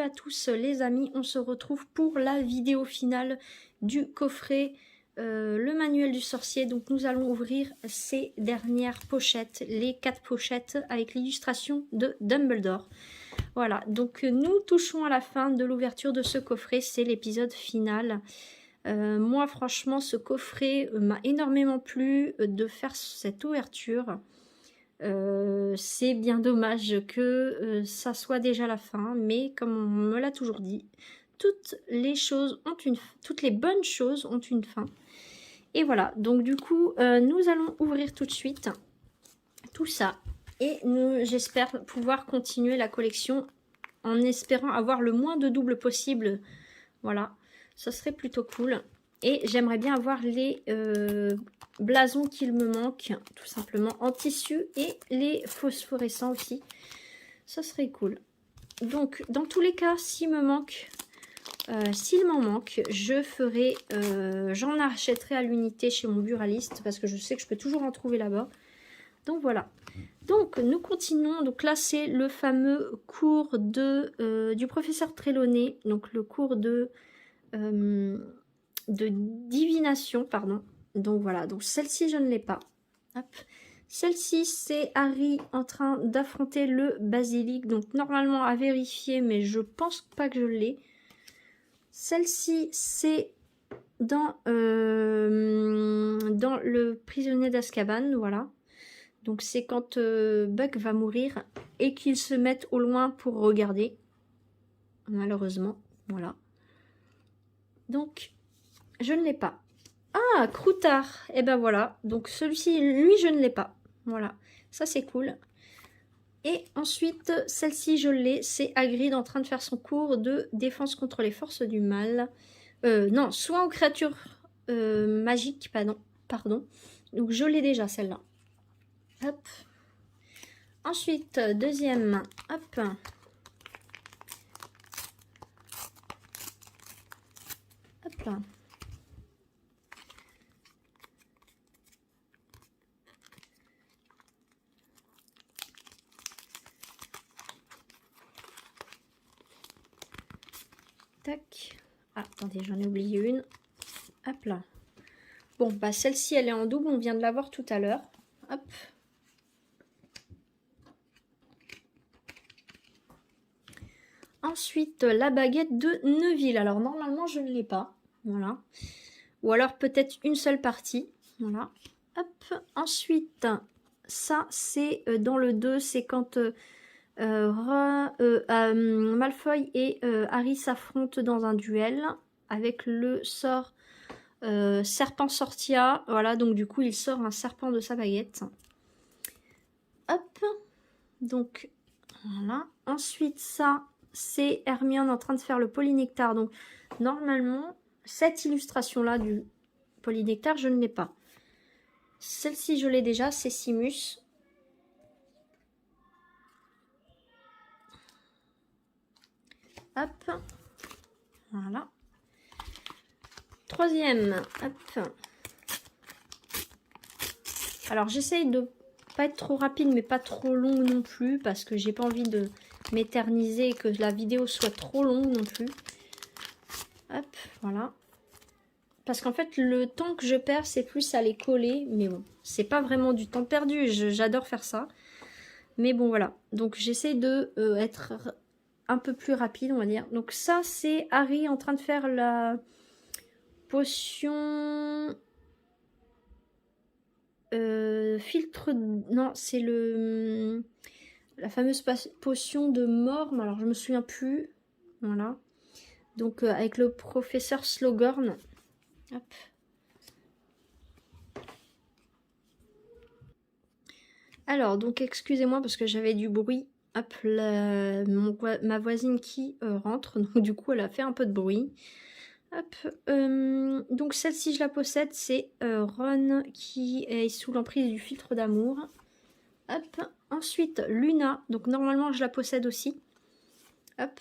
à tous les amis, on se retrouve pour la vidéo finale du coffret, le manuel du sorcier. Donc nous allons ouvrir ces dernières pochettes, les 4 pochettes avec l'illustration de Dumbledore. Voilà, donc nous touchons à la fin de l'ouverture de ce coffret, c'est l'épisode final. Moi franchement ce coffret m'a énormément plu de faire cette ouverture. C'est bien dommage que ça soit déjà la fin, mais comme on me l'a toujours dit, toutes les bonnes choses ont une fin. Et voilà, donc du coup, nous allons ouvrir tout de suite tout ça. Et j'espère pouvoir continuer la collection en espérant avoir le moins de doubles possible. Voilà, ça serait plutôt cool. Et j'aimerais bien avoir les blasons qu'il me manque, tout simplement, en tissu, et les phosphorescents aussi. Ça serait cool. Donc, dans tous les cas, s'il m'en manque, je ferai, j'en achèterai à l'unité chez mon buraliste, parce que je sais que je peux toujours en trouver là-bas. Donc voilà. Donc nous continuons. Donc là c'est le fameux cours du professeur Trelawney, donc le cours de divination, pardon. Donc voilà, donc celle-ci je ne l'ai pas. Celle-ci c'est Harry en train d'affronter le basilic, donc normalement à vérifier, mais je pense pas que je l'ai. Celle-ci c'est dans le prisonnier d'Azkaban, voilà. Donc c'est quand Buck va mourir et qu'ils se mettent au loin pour regarder. Malheureusement, voilà. Donc je ne l'ai pas. Ah, Croutard. Et ben voilà. Donc celui-ci, lui, je ne l'ai pas. Voilà. Ça, c'est cool. Et ensuite, celle-ci, je l'ai. C'est Hagrid en train de faire son cours de défense contre les forces du mal. Non, soin aux créatures magiques, pardon. Donc je l'ai déjà, celle-là. Hop. Ensuite, deuxième. Hop. Hop là. Tac. Ah, attendez, j'en ai oublié une. Hop là. Bon, bah celle-ci, elle est en double. On vient de la voir tout à l'heure. Hop. Ensuite, la baguette de Neville. Alors, normalement, je ne l'ai pas. Voilà. Ou alors, peut-être une seule partie. Voilà. Hop. Ensuite, ça, c'est dans le 2. C'est quand Malfoy et Harry s'affrontent dans un duel avec le sort serpent sortia. Voilà, donc du coup, il sort un serpent de sa baguette. Hop. Donc, voilà. Ensuite, ça, c'est Hermione en train de faire le polynectar. Donc, normalement, cette illustration-là du polynectar, je ne l'ai pas. Celle-ci, je l'ai déjà, c'est Simus. Hop. Voilà. Troisième. Hop. Alors, j'essaye de pas être trop rapide, mais pas trop longue non plus, parce que j'ai pas envie de m'éterniser et que la vidéo soit trop longue non plus. Hop, voilà. Parce qu'en fait, le temps que je perds, c'est plus à les coller. Mais bon, c'est pas vraiment du temps perdu. J'adore faire ça. Mais bon, voilà. Donc, j'essaie de être un peu plus rapide, on va dire. Donc, ça, c'est Harry en train de faire la potion... filtre... Non, c'est la fameuse potion de mort. Mais alors, je me souviens plus. Voilà. Donc, avec le professeur Slughorn. Hop. Alors, donc, excusez-moi parce que j'avais du bruit. Hop, ma voisine qui rentre. Donc, du coup, elle a fait un peu de bruit. Hop. Donc, celle-ci, je la possède. C'est Ron qui est sous l'emprise du filtre d'amour. Hop. Ensuite, Luna. Donc, normalement, je la possède aussi. Hop.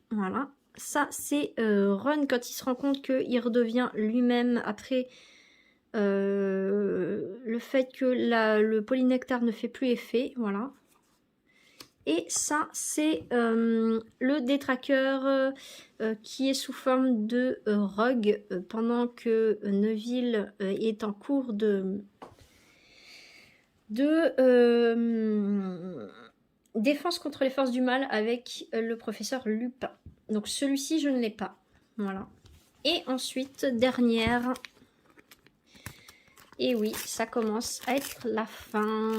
Voilà. Ça, c'est Ron quand il se rend compte qu'il redevient lui-même après le fait que le polynectar ne fait plus effet. Voilà. Et ça, c'est le détraqueur qui est sous forme de rogue pendant que Neville est en cours de défense contre les forces du mal avec le professeur Lupin. Donc celui-ci, je ne l'ai pas. Voilà. Et ensuite, dernière. Et oui, ça commence à être la fin.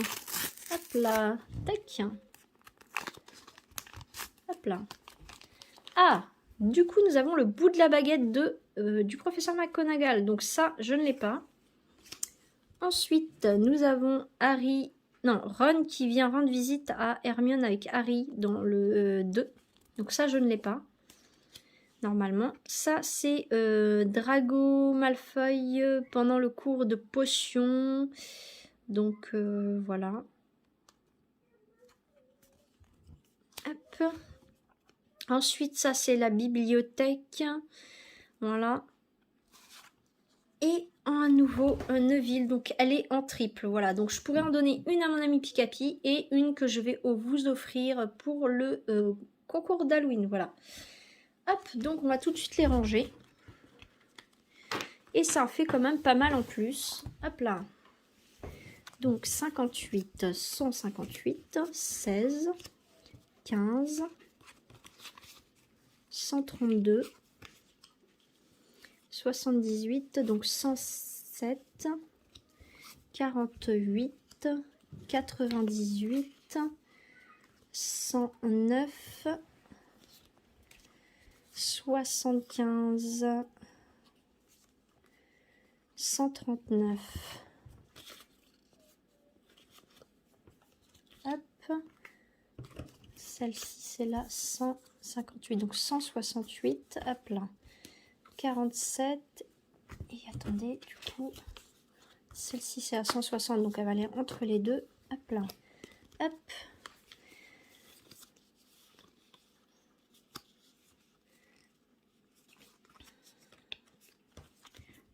Hop là. Tac. Hop là. Ah, du coup, nous avons le bout de la baguette du professeur McGonagall. Donc ça, je ne l'ai pas. Ensuite, nous avons Ron qui vient rendre visite à Hermione avec Harry dans le 2. Donc ça, je ne l'ai pas. Normalement. Ça, c'est Drago Malfoy pendant le cours de potions. Donc, voilà. Hop. Ensuite, ça, c'est la bibliothèque. Voilà. Et un nouveau Neville. Donc, elle est en triple. Voilà. Donc, je pourrais en donner une à mon ami Pikapi et une que je vais vous offrir pour le concours d'Halloween. Voilà. Hop, donc on va tout de suite les ranger. Et ça en fait quand même pas mal en plus. Hop là. Donc 58, 158, 16, 15, 132, 78, donc 107, 48, 98, 109, 75, 139. Hop. Celle-ci, c'est la 158. Donc 168. Hop là. 47. Et attendez, du coup, celle-ci, c'est à 160. Donc elle va aller entre les deux. Hop là. Hop.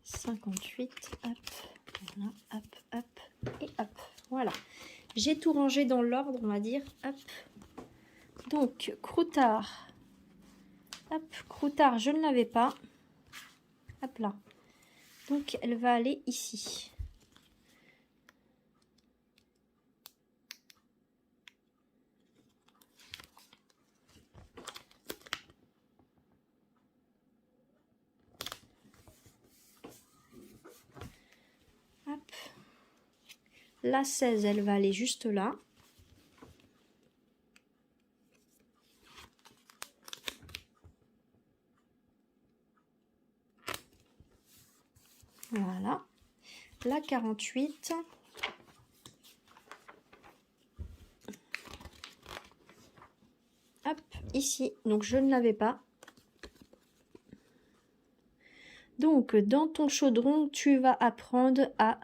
58, hop, voilà, hop, hop, et hop, voilà. J'ai tout rangé dans l'ordre, on va dire, hop. Donc, croutard, hop, croutard, je ne l'avais pas, hop là. Donc, elle va aller ici. Hop. La 16, elle va aller juste là. Voilà. La 48. Hop, ici. Donc, je ne l'avais pas. Donc, dans ton chaudron, tu vas apprendre à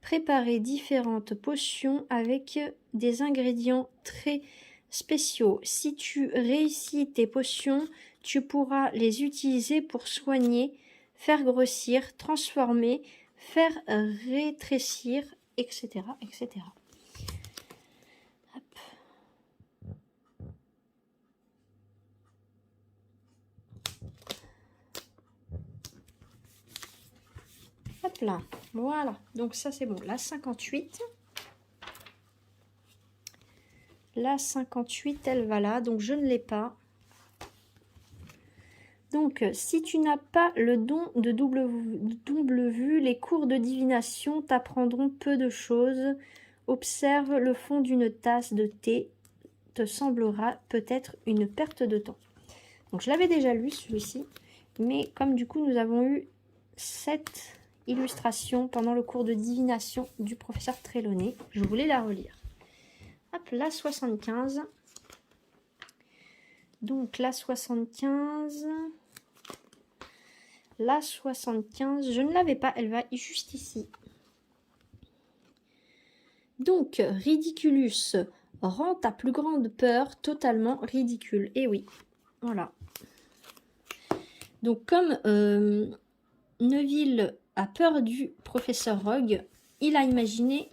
préparer différentes potions avec des ingrédients très spéciaux. Si tu réussis tes potions, tu pourras les utiliser pour soigner, faire grossir, transformer, faire rétrécir, etc. etc. Hop. Hop là, voilà, donc ça c'est bon. La 58. La 58, elle va là, donc je ne l'ai pas. Donc, si tu n'as pas le don de double vue, les cours de divination t'apprendront peu de choses. Observe le fond d'une tasse de thé, te semblera peut-être une perte de temps. Donc, je l'avais déjà lu celui-ci, mais comme du coup nous avons eu cette illustration pendant le cours de divination du professeur Trelawney, je voulais la relire. Hop, la 75. Donc, la 75... La 75, je ne l'avais pas, elle va juste ici. Donc, Ridiculus rend ta plus grande peur totalement ridicule. Et oui, voilà. Donc, comme Neville a peur du professeur Rogue, il a imaginé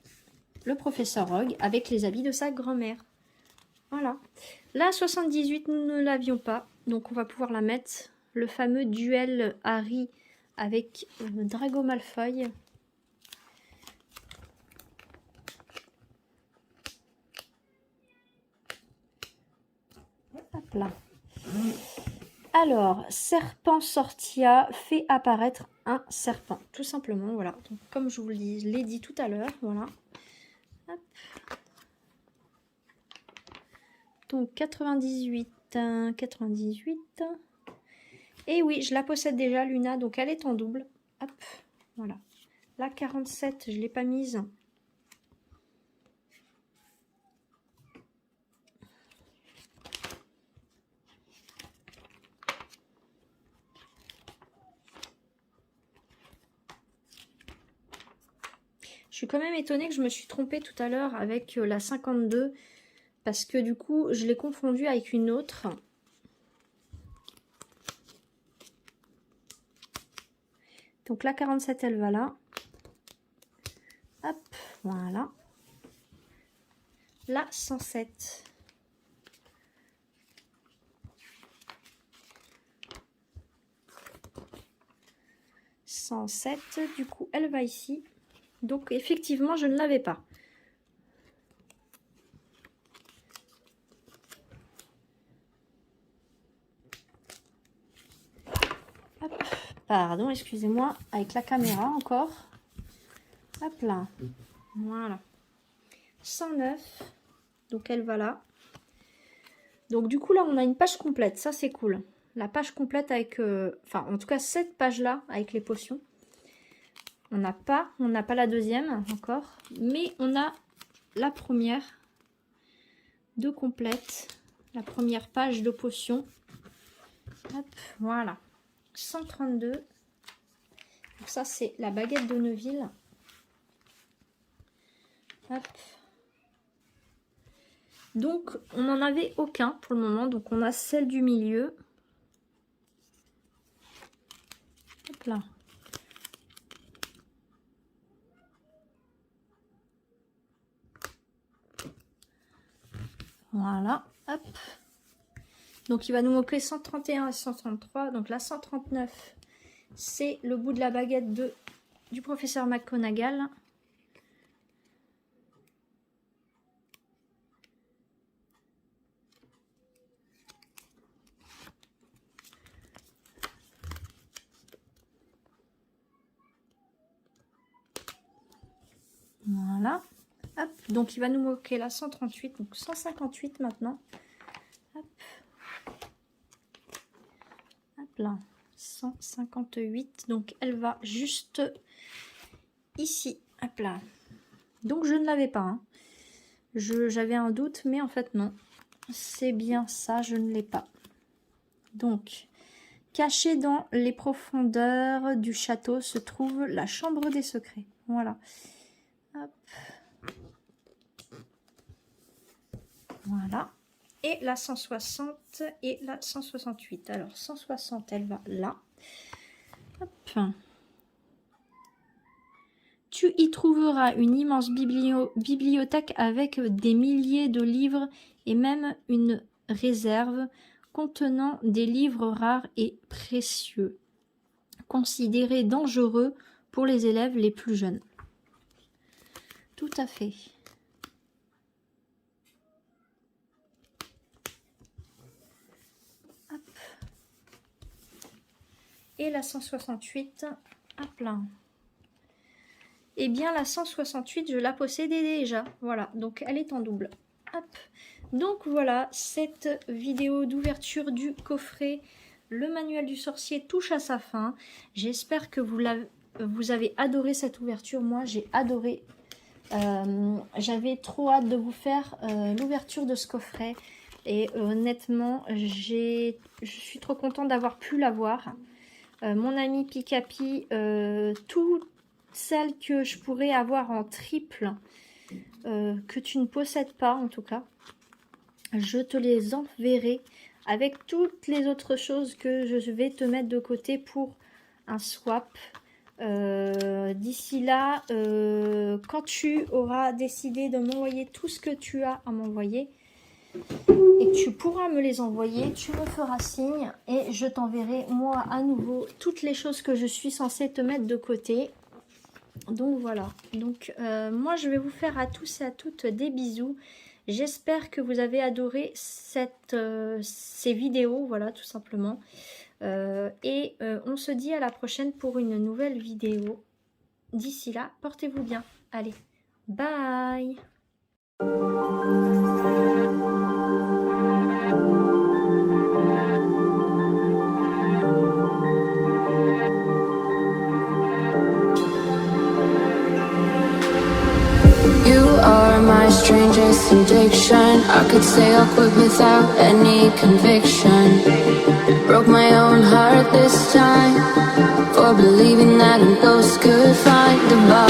le professeur Rogue avec les habits de sa grand-mère. Voilà. La 78, nous ne l'avions pas. Donc on va pouvoir la mettre. Le fameux duel Harry avec Drago Malfoy. Hop là. Alors, serpent sortia fait apparaître un serpent. Tout simplement, voilà. Donc, comme je vous l'ai dit tout à l'heure, voilà. Hop. Donc 98, 98. Et oui, je la possède déjà, Luna, donc elle est en double. Hop, voilà. La 47, je ne l'ai pas mise. Je suis quand même étonnée que je me suis trompée tout à l'heure avec la 52. Parce que du coup, je l'ai confondue avec une autre. Donc la 47, elle va là. Hop, voilà. La 107. Du coup, elle va ici. Donc, effectivement, je ne l'avais pas. Hop, pardon, excusez-moi, avec la caméra encore. Hop là. Voilà. 109. Donc, elle va là. Donc, du coup, là, on a une page complète. Ça, c'est cool. La page complète avec... enfin, en tout cas, cette page-là, avec les potions. On n'a pas la deuxième encore. Mais on a la première de complète. La première page de potions. Hop, voilà. 132. Donc, ça, c'est la baguette de Neuville. Hop. Donc, on n'en avait aucun pour le moment. Donc, on a celle du milieu. Hop là. Voilà. Hop. Donc, il va nous manquer 131 et 133. Donc, la 139, c'est le bout de la baguette du professeur McGonagall. Voilà. Hop. Donc, il va nous manquer la 138. Donc, 158 maintenant. Hop. Hop là. 158. Donc, elle va juste ici. Hop là. Donc, je ne l'avais pas. Hein. J'avais un doute, mais en fait, non. C'est bien ça, je ne l'ai pas. Donc, caché dans les profondeurs du château se trouve la chambre des secrets. Voilà. Hop. Voilà. Et la 160 et la 168. Alors, 160, elle va là. Hop. Tu y trouveras une immense bibliothèque avec des milliers de livres et même une réserve contenant des livres rares et précieux, considérés dangereux pour les élèves les plus jeunes. Tout à fait. Hop. Et la 168, hop là. Eh bien, la 168, je la possédais déjà. Voilà, donc elle est en double. Hop. Donc voilà, cette vidéo d'ouverture du coffret, le manuel du sorcier, touche à sa fin. J'espère que vous avez adoré cette ouverture. Moi, j'ai adoré. J'avais trop hâte de vous faire l'ouverture de ce coffret. Et honnêtement, je suis trop contente d'avoir pu l'avoir. Mon ami Pikapi, toutes celles que je pourrais avoir en triple, que tu ne possèdes pas en tout cas, je te les enverrai avec toutes les autres choses que je vais te mettre de côté pour un swap. D'ici là, quand tu auras décidé de m'envoyer tout ce que tu as à m'envoyer, et que tu pourras me les envoyer, tu me feras signe et je t'enverrai moi à nouveau toutes les choses que je suis censée te mettre de côté. Donc voilà, donc moi je vais vous faire à tous et à toutes des bisous. J'espère que vous avez adoré ces vidéos, voilà tout simplement. On se dit à la prochaine pour une nouvelle vidéo. D'ici là, portez-vous bien. Allez, bye. My strangest addiction, I could say I'll quit without any conviction. Broke my own heart this time for believing that a ghost could find a body.